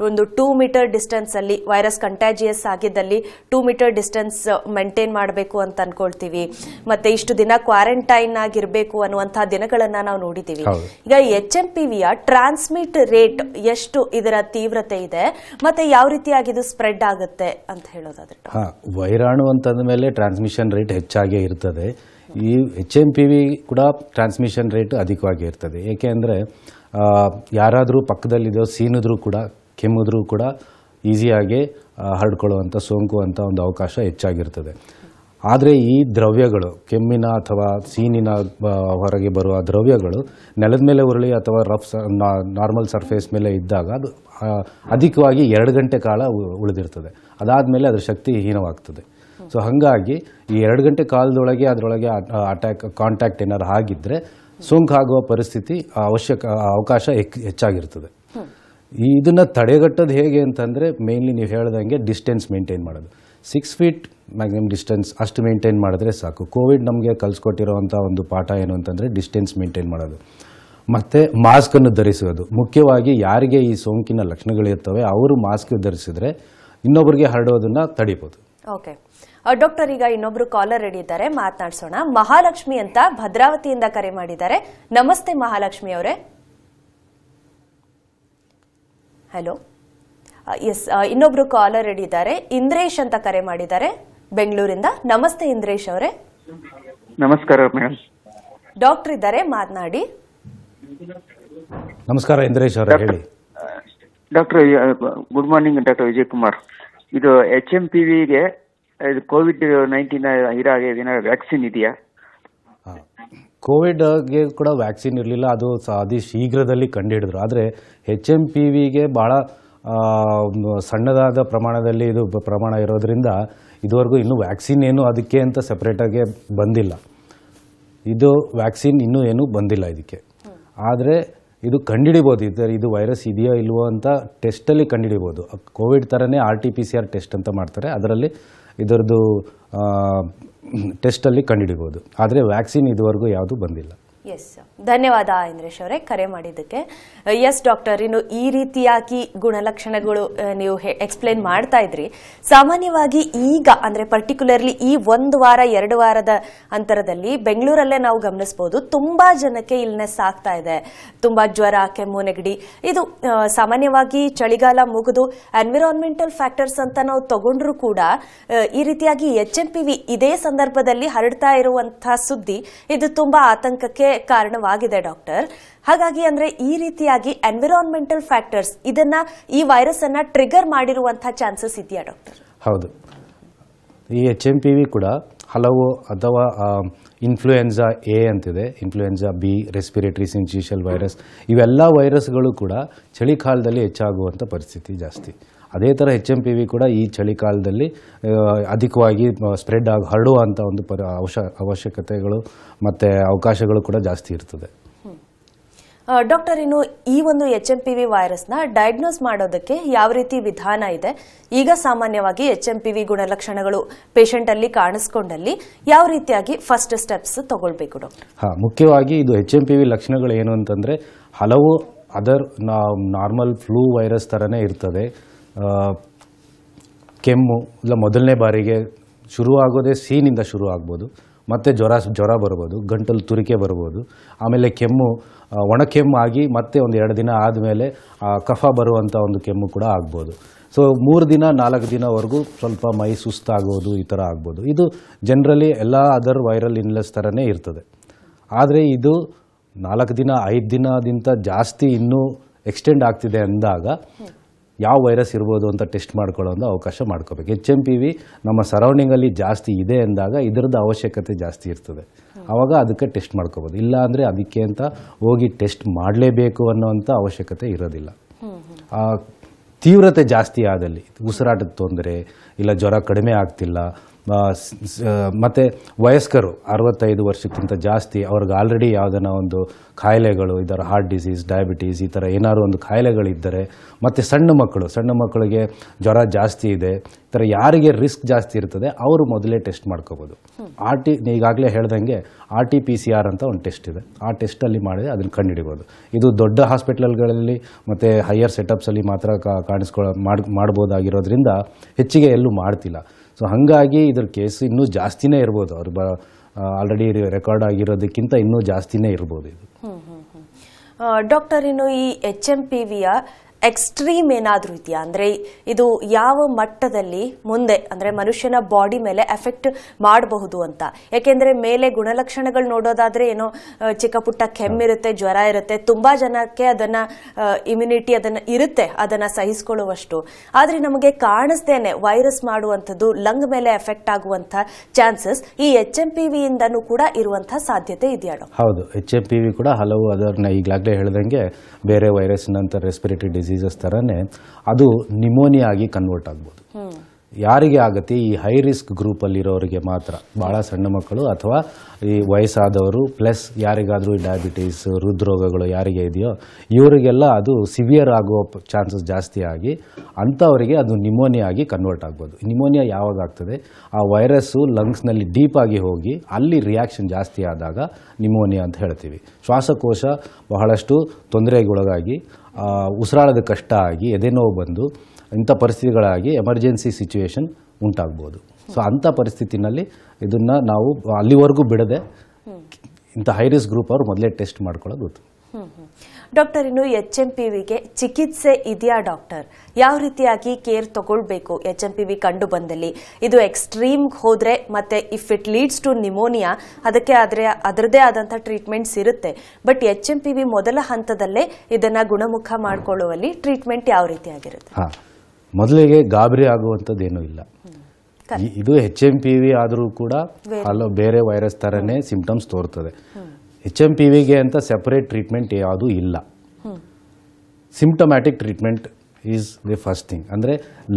ಒಂದು 2 ಮೀಟರ್ ಡಿಸ್ಟೆನ್ಸ್ ಅಲ್ಲಿ ವೈರಸ್ ಕಂಟ್ಯಾಜಿಯಸ್ ಆಗಿದ್ದಲ್ಲಿ 2 ಮೀಟರ್ ಡಿಸ್ಟೆನ್ಸ್ ಮೇಂಟೈನ್ ಮಾಡಬೇಕು ಅಂತ ಅನ್ಕೊಳ್ತೀವಿ. ಮತ್ತೆ ಇಷ್ಟು ದಿನ ಕ್ವಾರಂಟೈನ್ ಆಗಿರಬೇಕು ಅನ್ನುವಂತಹ ದಿನಗಳನ್ನ ನಾವು ನೋಡಿದ್ದೀವಿ. ಈಗ HMPVಯ ಟ್ರಾನ್ಸ್ಮಿಟ್ ರೇಟ್ ಎಷ್ಟು, ಇದರ ತೀವ್ರತೆ ಇದೆ, ಮತ್ತೆ ಯಾವ ರೀತಿಯಾಗಿ ಇದು ಸ್ಪ್ರೆಡ್ ಆಗುತ್ತೆ ಅಂತ ಹೇಳೋದಾದ್ರೆ? ವೈರಾಣು ಅಂತಂದ ಮೇಲೆ ಟ್ರಾನ್ಸ್ಮಿಷನ್ ರೇಟ್ ಹೆಚ್ಚಾಗೇ ಇರ್ತದೆ. ಈ HMPV ಕೂಡ ಟ್ರಾನ್ಸ್ಮಿಷನ್ ರೇಟ್ ಅಧಿಕವಾಗಿ ಇರ್ತದೆ. ಏಕೆ ಅಂದರೆ ಯಾರಾದರೂ ಪಕ್ಕದಲ್ಲಿದ್ದೋ ಸೀನಿದ್ರೂ ಕೂಡ ಕೆಮ್ಮಿದ್ರೂ ಕೂಡ ಈಸಿಯಾಗಿ ಹರಡ್ಕೊಳ್ಳುವಂಥ ಸೋಂಕು ಅಂತ ಒಂದು ಅವಕಾಶ ಹೆಚ್ಚಾಗಿರ್ತದೆ. ಆದರೆ ಈ ದ್ರವ್ಯಗಳು, ಕೆಮ್ಮಿನ ಅಥವಾ ಸೀನಿನ ಹೊರಗೆ ಬರುವ ದ್ರವ್ಯಗಳು ನೆಲದ ಮೇಲೆ ಉರುಳಿ ಅಥವಾ ನಾರ್ಮಲ್ ಸರ್ಫೇಸ್ ಮೇಲೆ ಇದ್ದಾಗ ಅದು ಅಧಿಕವಾಗಿ 2 ಗಂಟೆ ಕಾಲ ಉಳಿದಿರ್ತದೆ. ಅದಾದಮೇಲೆ ಅದರ ಶಕ್ತಿ ಹೀನವಾಗ್ತದೆ. ಸೊ ಹಾಗಾಗಿ ಈ 2 ಗಂಟೆ ಕಾಲದೊಳಗೆ ಅದರೊಳಗೆ ಕಾಂಟ್ಯಾಕ್ಟ್ ಏನಾರು ಆಗಿದ್ದರೆ ಸೋಂಕು ಆಗುವ ಪರಿಸ್ಥಿತಿ ಅವಕಾಶ ಹೆಚ್ಚಾಗಿರ್ತದೆ. ಇದನ್ನು ತಡೆಗಟ್ಟೋದು ಹೇಗೆ ಅಂತಂದರೆ ಮೇನ್ಲಿ ನೀವು ಹೇಳ್ದಂಗೆ ಡಿಸ್ಟೆನ್ಸ್ ಮೇಂಟೈನ್ ಮಾಡೋದು. 6 ಫೀಟ್ ಮ್ಯಾಕ್ಸಿಮಮ್ ಡಿಸ್ಟೆನ್ಸ್ ಅಷ್ಟು ಮೇಂಟೈನ್ ಮಾಡಿದ್ರೆ ಸಾಕು. ಕೋವಿಡ್ ನಮಗೆ ಕಲಿಸ್ಕೊಟ್ಟಿರೋವಂಥ ಒಂದು ಪಾಠ ಏನು ಅಂತಂದರೆ ಡಿಸ್ಟೆನ್ಸ್ ಮೇಂಟೈನ್ ಮಾಡೋದು ಮತ್ತು ಮಾಸ್ಕನ್ನು ಧರಿಸೋದು. ಮುಖ್ಯವಾಗಿ ಯಾರಿಗೆ ಈ ಸೋಂಕಿನ ಲಕ್ಷಣಗಳಿರ್ತವೆ ಅವರು ಮಾಸ್ಕ್ ಧರಿಸಿದ್ರೆ ಇನ್ನೊಬ್ಬರಿಗೆ ಹರಡೋದನ್ನು ತಡಿಬೋದು. ಓಕೆ ಡಾಕ್ಟರ್, ಈಗ ಇನ್ನೊಬ್ರು ಕಾಲರ್ ರೆಡಿ ಇದ್ದಾರೆ, ಮಾತನಾಡಿಸೋಣ. ಮಹಾಲಕ್ಷ್ಮಿ ಅಂತ ಭದ್ರಾವತಿಯಿಂದ ಕರೆ ಮಾಡಿದ್ದಾರೆ. ನಮಸ್ತೆ ಮಹಾಲಕ್ಷ್ಮಿ ಅವರೇ. ಹಲೋ. ಎಸ್, ಇನ್ನೊಬ್ರು ಕಾಲರ್ ರೆಡಿ ಇದ್ದಾರೆ, ಇಂದ್ರೇಶ್ ಅಂತ ಕರೆ ಮಾಡಿದ್ದಾರೆ ಬೆಂಗಳೂರಿಂದ. ನಮಸ್ತೆ ಇಂದ್ರೇಶ್ ಅವರೇ. ನಮಸ್ಕಾರ ಮೇಡಮ್. ಡಾಕ್ಟರ್ ಇದ್ದಾರೆ, ಮಾತನಾಡಿ. ನಮಸ್ಕಾರ ಇಂದ್ರೇಶ್ ಅವರೇ, ಹೇಳಿ. Doctor good morning doctor Vijay Kumar. ಇದು HMPVಗೆ COVID-19 ಏನಾದ್ರು ವ್ಯಾಕ್ಸಿನ್ ಇದೆಯಾ? ಕೋವಿಡ್ಗೆ ಕೂಡ ವ್ಯಾಕ್ಸಿನ್ ಇರಲಿಲ್ಲ, ಅದು ಅತಿ ಶೀಘ್ರದಲ್ಲಿ ಕಂಡುಹಿಡಿದ್ರು. ಆದರೆ HMPVಗೆ ಭಾಳ ಸಣ್ಣದಾದ ಪ್ರಮಾಣದಲ್ಲಿ ಇದು ಪ್ರಮಾಣ ಇರೋದ್ರಿಂದ ಇದುವರೆಗೂ ಇನ್ನೂ ವ್ಯಾಕ್ಸಿನ್ ಏನು ಅದಕ್ಕೆ ಅಂತ ಸಪ್ರೇಟಾಗಿ ಬಂದಿಲ್ಲ. ಇದು ವ್ಯಾಕ್ಸಿನ್ ಇನ್ನೂ ಏನೂ ಬಂದಿಲ್ಲ ಇದಕ್ಕೆ. ಆದರೆ ಇದು ಕಂಡುಹಿಡಿಬೋದು, ಇದು ವೈರಸ್ ಇದೆಯೋ ಇಲ್ವೋ ಅಂತ ಟೆಸ್ಟಲ್ಲಿ ಕಂಡುಹಿಡಿಬೋದು. ಕೋವಿಡ್ ಥರನೇ RT-PCR ಟೆಸ್ಟ್ ಅಂತ ಮಾಡ್ತಾರೆ, ಅದರಲ್ಲಿ ಇದರದ್ದು ಟೆಸ್ಟಲ್ಲಿ ಕಂಡುಹಿಡಿಬೋದು. ಆದರೆ ವ್ಯಾಕ್ಸಿನ್ ಇದುವರೆಗೂ ಯಾವುದೂ ಬಂದಿಲ್ಲ. ಎಸ್, ಧನ್ಯವಾದ ಇಂದ್ರೇಶ್ ಅವರೇ ಕರೆ ಮಾಡಿದ್ದಕ್ಕೆ. ಎಸ್ ಡಾಕ್ಟರ್, ಇನ್ನು ಈ ರೀತಿಯಾಗಿ ಗುಣಲಕ್ಷಣಗಳು ನೀವು ಎಕ್ಸ್ಪ್ಲೇನ್ ಮಾಡ್ತಾ ಇದ್ರಿ. ಸಾಮಾನ್ಯವಾಗಿ ಈಗ ಅಂದ್ರೆ ಪರ್ಟಿಕ್ಯುಲರ್ಲಿ ಈ 1 ವಾರ 2 ವಾರದ ಅಂತರದಲ್ಲಿ ಬೆಂಗಳೂರಲ್ಲೇ ನಾವು ಗಮನಿಸಬಹುದು, ತುಂಬಾ ಜನಕ್ಕೆ ಇಲ್ನೆಸ್ ಆಗ್ತಾ ಇದೆ. ತುಂಬಾ ಜ್ವರ, ಕೆಮ್ಮು, ನೆಗಡಿ. ಇದು ಸಾಮಾನ್ಯವಾಗಿ ಚಳಿಗಾಲ ಮುಗಿದು ಎನ್ವಿರಾನ್ಮೆಂಟಲ್ ಫ್ಯಾಕ್ಟರ್ಸ್ ಅಂತ ನಾವು ತಗೊಂಡ್ರು ಕೂಡ ಈ ರೀತಿಯಾಗಿ HMPV ಇದೇ ಸಂದರ್ಭದಲ್ಲಿ ಹರಡ್ತಾ ಇರುವಂತಹ ಸುದ್ದಿ ಇದು ತುಂಬಾ ಆತಂಕಕ್ಕೆ ಕಾರಣವಾಗಿದೆ ಡಾಕ್ಟರ್. ಹಾಗಾಗಿ ಅಂದ್ರೆ ಈ ರೀತಿಯಾಗಿ ಎನ್ವಿರಾನ್ಮೆಂಟಲ್ ಫ್ಯಾಕ್ಟರ್ಸ್ ಈ ವೈರಸ್ ಅನ್ನ ಟ್ರಿಗರ್ ಮಾಡಿರುವಂತಹ ಚಾನ್ಸಸ್ ಇದೆಯಾ ಡಾಕ್ಟರ್? ಹೌದು, ಈ HMPV ಕೂಡ ಹಲವು ಅಥವಾ ಇನ್ಫ್ಲೂಯೆನ್ಸಾ A ಅಂತಿದೆ, ಇನ್ಫ್ಲೂಯೆನ್ಸಾ B, ರೆಸ್ಪಿರೇಟರಿ ಸಿನ್ಸಿಷಿಯಲ್ ವೈರಸ್, ಇವೆಲ್ಲ ವೈರಸ್ಗಳು ಕೂಡ ಚಳಿಗಾಲದಲ್ಲಿ ಹೆಚ್ಚಾಗುವಂಥ ಪರಿಸ್ಥಿತಿ ಜಾಸ್ತಿ. ಅದೇ ಥರ HMPV ಕೂಡ ಈ ಚಳಿಗಾಲದಲ್ಲಿ ಅಧಿಕವಾಗಿ ಸ್ಪ್ರೆಡ್ ಹರಡುವಂಥ ಒಂದು ಅವಶ್ಯಕತೆಗಳು ಮತ್ತು ಅವಕಾಶಗಳು ಕೂಡ ಜಾಸ್ತಿ ಇರ್ತದೆ. ಡಾಕ್ಟರ್, ಇನ್ನು ಈ ಒಂದು HMPV ವೈರಸ್ನ ಡಯಾಗ್ನೋಸ್ ಮಾಡೋದಕ್ಕೆ ಯಾವ ರೀತಿ ವಿಧಾನ ಇದೆ? ಈಗ ಸಾಮಾನ್ಯವಾಗಿ HMPV ಗುಣಲಕ್ಷಣಗಳು ಪೇಷಂಟ್ ಅಲ್ಲಿ ಕಾಣಿಸ್ಕೊಂಡಲ್ಲಿ ಯಾವ ರೀತಿಯಾಗಿ ಫಸ್ಟ್ ಸ್ಟೆಪ್ಸ್ ತಗೊಳ್ಬೇಕು ಡಾಕ್ಟರ್? ಮುಖ್ಯವಾಗಿ ಇದು HMPV ಲಕ್ಷಣಗಳು ಏನು ಅಂತಂದರೆ ಹಲವು ಅದರ್ ನಾರ್ಮಲ್ ಫ್ಲೂ ವೈರಸ್ ಥರನೇ ಇರ್ತದೆ. ಕೆಮ್ಮು ಇಲ್ಲ ಮೊದಲನೇ ಬಾರಿಗೆ ಶುರುವಾಗೋದೇ ಸೀನಿಂದ ಶುರು ಆಗ್ಬೋದು, ಮತ್ತು ಜ್ವರ ಬರ್ಬೋದು, ಗಂಟಲು ತುರಿಕೆ ಬರ್ಬೋದು, ಆಮೇಲೆ ಕೆಮ್ಮು ಒಣಕೆಮ್ಮು ಆಗಿ ಮತ್ತೆ ಒಂದು 2 ದಿನ ಆದಮೇಲೆ ಕಫ ಬರುವಂಥ ಒಂದು ಕೆಮ್ಮು ಕೂಡ ಆಗ್ಬೋದು. ಸೊ 3 ದಿನ 4 ದಿನವರೆಗೂ ಸ್ವಲ್ಪ ಮೈ ಸುಸ್ತಾಗೋದು ಈ ಥರ ಆಗ್ಬೋದು. ಇದು ಜನರಲಿ ಎಲ್ಲ ಅದರ್ ವೈರಲ್ ಇಲ್ನೆಸ್ ಥರನೇ ಇರ್ತದೆ. ಆದರೆ ಇದು 4 ದಿನ 5 ದಿನದಿಂದ ಜಾಸ್ತಿ ಇನ್ನೂ ಎಕ್ಸ್ಟೆಂಡ್ ಆಗ್ತಿದೆ ಅಂದಾಗ ಯಾವ ವೈರಸ್ ಇರ್ಬೋದು ಅಂತ ಟೆಸ್ಟ್ ಮಾಡ್ಕೊಳ್ಳೋ ಅವಕಾಶ ಮಾಡ್ಕೋಬೇಕು. HMPV ನಮ್ಮ ಸರೌಂಡಿಂಗಲ್ಲಿ ಜಾಸ್ತಿ ಇದೆ ಅಂದಾಗ ಇದರದ್ದು ಅವಶ್ಯಕತೆ ಜಾಸ್ತಿ ಇರ್ತದೆ, ಆವಾಗ ಅದಕ್ಕೆ ಟೆಸ್ಟ್ ಮಾಡ್ಕೋಬೋದು. ಇಲ್ಲ ಅಂದರೆ ಅದಕ್ಕೆ ಅಂತ ಹೋಗಿ ಟೆಸ್ಟ್ ಮಾಡಲೇಬೇಕು ಅನ್ನೋವಂಥ ಅವಶ್ಯಕತೆ ಇರೋದಿಲ್ಲ. ತೀವ್ರತೆ ಜಾಸ್ತಿ ಆದಲ್ಲಿ, ಉಸಿರಾಟದ ತೊಂದರೆ ಇಲ್ಲ ಜ್ವರ ಕಡಿಮೆ ಆಗ್ತಿಲ್ಲ, ಮತ್ತು ವಯಸ್ಕರು 65 ವರ್ಷಕ್ಕಿಂತ ಜಾಸ್ತಿ ಅವ್ರಿಗೆ ಆಲ್ರೆಡಿ ಯಾವುದನ್ನ ಒಂದು ಕಾಯಿಲೆಗಳು, ಇದರ ಹಾರ್ಟ್ ಡಿಸೀಸ್, ಡಯಾಬಿಟೀಸ್ ಈ ಥರ ಏನಾದ್ರು ಒಂದು ಕಾಯಿಲೆಗಳಿದ್ದರೆ, ಮತ್ತು ಸಣ್ಣ ಮಕ್ಕಳಿಗೆ ಜ್ವರ ಜಾಸ್ತಿ ಇದೆ, ಈ ಥರ ಯಾರಿಗೆ ರಿಸ್ಕ್ ಜಾಸ್ತಿ ಇರ್ತದೆ ಅವರು ಮೊದಲೇ ಟೆಸ್ಟ್ ಮಾಡ್ಕೋಬೋದು. ಈಗಾಗಲೇ ಹೇಳ್ದಂಗೆ RT-PCR ಅಂತ ಒಂದು ಟೆಸ್ಟ್ ಇದೆ, ಆ ಟೆಸ್ಟಲ್ಲಿ ಮಾಡಿದ್ರೆ ಅದನ್ನು ಕಂಡುಹಿಡಿಬೋದು. ಇದು ದೊಡ್ಡ ಹಾಸ್ಪಿಟಲ್ಗಳಲ್ಲಿ ಮತ್ತು ಹೈಯರ್ ಸೆಟಪ್ಸಲ್ಲಿ ಮಾತ್ರ ಮಾಡ್ಬೋದಾಗಿರೋದ್ರಿಂದ ಹೆಚ್ಚಿಗೆ ಎಲ್ಲೂ ಮಾಡ್ತಿಲ್ಲ. ಸೊ ಹಾಗಾಗಿ ಇದ್ರ ಕೇಸ್ ಇನ್ನೂ ಜಾಸ್ತಿನೇ ಇರ್ಬೋದು, ಅವ್ರು ಆಲ್ರೆಡಿ ರೆಕಾರ್ಡ್ ಆಗಿರೋದಕ್ಕಿಂತ ಇನ್ನೂ ಜಾಸ್ತಿನೇ ಇರ್ಬೋದು ಇದು. ಡಾಕ್ಟರ್, ಇನ್ನು ಈ HMPVಯ ಎಕ್ಸ್ಟ್ರೀಮ್ ಏನಾದ್ರೂ ಇದೆಯಾ? ಅಂದ್ರೆ ಇದು ಯಾವ ಮಟ್ಟದಲ್ಲಿ ಮುಂದೆ ಅಂದ್ರೆ ಮನುಷ್ಯನ ಬಾಡಿ ಮೇಲೆ ಎಫೆಕ್ಟ್ ಮಾಡಬಹುದು ಅಂತ? ಯಾಕೆಂದ್ರೆ ಮೇಲೆ ಗುಣಲಕ್ಷಣಗಳು ನೋಡೋದಾದ್ರೆ ಏನೋ ಚಿಕ್ಕ ಪುಟ್ಟ ಕೆಮ್ಮಿರುತ್ತೆ, ಜ್ವರ ಇರುತ್ತೆ, ತುಂಬಾ ಜನಕ್ಕೆ ಅದನ್ನ ಇಮ್ಯುನಿಟಿ ಅದನ್ನ ಇರುತ್ತೆ, ಅದನ್ನ ಸಹಿಸಿಕೊಳ್ಳುವಷ್ಟು. ಆದ್ರೆ ನಮಗೆ ಕಾಣಿಸ್ದೇನೆ ವೈರಸ್ ಮಾಡುವಂಥದ್ದು, ಲಂಗ್ ಮೇಲೆ ಎಫೆಕ್ಟ್ ಆಗುವಂತ ಚಾನ್ಸಸ್ ಈ HMPV ಇಂದನೂ ಕೂಡ ಇರುವಂತಹ ಸಾಧ್ಯತೆ ಇದೆಯಾ ಡಾಕ್ಟರ್? ಹೌದು, HMPV ಕೂಡ ಹಲವು ಅದನ್ನ ಈಗಾಗಲೇ ಹೇಳ್ದಂಗೆ ಬೇರೆ ವೈರಸ್ ನಂತರ ರೆಸ್ಪಿರೇಟರಿ ಡಿಸೀಸಸ್ ಥರನೇ ಅದು ನಿಮೋನಿಯಾ ಆಗಿ ಕನ್ವರ್ಟ್ ಆಗ್ಬೋದು. ಯಾರಿಗೆ ಆಗುತ್ತೆ? ಈ ಹೈ ರಿಸ್ಕ್ ಗ್ರೂಪಲ್ಲಿರೋರಿಗೆ ಮಾತ್ರ, ಭಾಳ ಸಣ್ಣ ಮಕ್ಕಳು ಅಥವಾ ಈ ವಯಸ್ಸಾದವರು, ಪ್ಲಸ್ ಯಾರಿಗಾದರೂ ಡಯಾಬಿಟೀಸ್, ಹೃದ್ರೋಗಗಳು ಯಾರಿಗೆ ಇದೆಯೋ ಇವರಿಗೆಲ್ಲ ಅದು ಸಿವಿಯರ್ ಆಗುವ ಚಾನ್ಸಸ್ ಜಾಸ್ತಿ ಆಗಿ ಅಂಥವರಿಗೆ ಅದು ನಿಮೋನಿಯಾ ಆಗಿ ಕನ್ವರ್ಟ್ ಆಗ್ಬೋದು. ನಿಮೋನಿಯಾ ಯಾವಾಗ ಆಗ್ತದೆ? ಆ ವೈರಸ್ಸು ಲಂಗ್ಸ್ನಲ್ಲಿ ಡೀಪ್ ಆಗಿ ಹೋಗಿ ಅಲ್ಲಿ ರಿಯಾಕ್ಷನ್ ಜಾಸ್ತಿ ಆದಾಗ ನಿಮೋನಿಯಾ ಅಂತ ಹೇಳ್ತೀವಿ. ಶ್ವಾಸಕೋಶ ಬಹಳಷ್ಟು ತೊಂದರೆಗೊಳಗಾಗಿ ಉಸಿರಾಡೋದು ಕಷ್ಟ ಆಗಿ ಎದೆನೋವು ಬಂದು ಇಂಥ ಪರಿಸ್ಥಿತಿಗಳಾಗಿ ಎಮರ್ಜೆನ್ಸಿ ಸಿಚುವೇಶನ್ ಉಂಟಾಗ್ಬೋದು. ಸೊ ಅಂಥ ಪರಿಸ್ಥಿತಿನಲ್ಲಿ ಇದನ್ನು ನಾವು ಅಲ್ಲಿವರೆಗೂ ಬಿಡದೆ ಇಂಥ ಹೈ ರಿಸ್ಕ್ ಗ್ರೂಪ್ ಅವರು ಮೊದಲೇ ಟೆಸ್ಟ್ ಮಾಡ್ಕೊಳ್ಳೋದು. ಡಾಕ್ಟರ್, ಇನ್ನು HMPVಗೆ ಚಿಕಿತ್ಸೆ ಇದೆಯಾ ಡಾಕ್ಟರ್? ಯಾವ ರೀತಿಯಾಗಿ ಕೇರ್ ತಗೊಳ್ಬೇಕು HMPV ಕಂಡು ಬಂದಲ್ಲಿ? ಇದು ಎಕ್ಸ್ಟ್ರೀಮ್ ಹೋದ್ರೆ ಮತ್ತೆ if it leads to pneumonia ಅದಕ್ಕೆ ಅದರದೇ ಆದಂತಹ ಟ್ರೀಟ್ಮೆಂಟ್ಸ್ ಇರುತ್ತೆ. ಬಟ್ HMPV ಮೊದಲ ಹಂತದಲ್ಲೇ ಇದನ್ನ ಗುಣಮುಖ ಮಾಡಿಕೊಳ್ಳುವಲ್ಲಿ ಟ್ರೀಟ್ಮೆಂಟ್ ಯಾವ ರೀತಿಯಾಗಿರುತ್ತೆ? ಮೊದಲಿಗೆ ಗಾಬರಿ ಆಗುವಂಥದ್ದೇನೂ ಇಲ್ಲ. ಇದು HMPV ಆದರೂ ಕೂಡ ಬೇರೆ ವೈರಸ್ ತರನೇ ಸಿಂಪ್ಟಮ್ಸ್ ತೋರ್ತದೆ. HMPVಗೆ ಅಂತ ಸೆಪರೇಟ್ ಟ್ರೀಟ್ಮೆಂಟ್ ಯಾವುದೂ ಇಲ್ಲ. Symptomatic treatment is the first thing. ಅಂದರೆ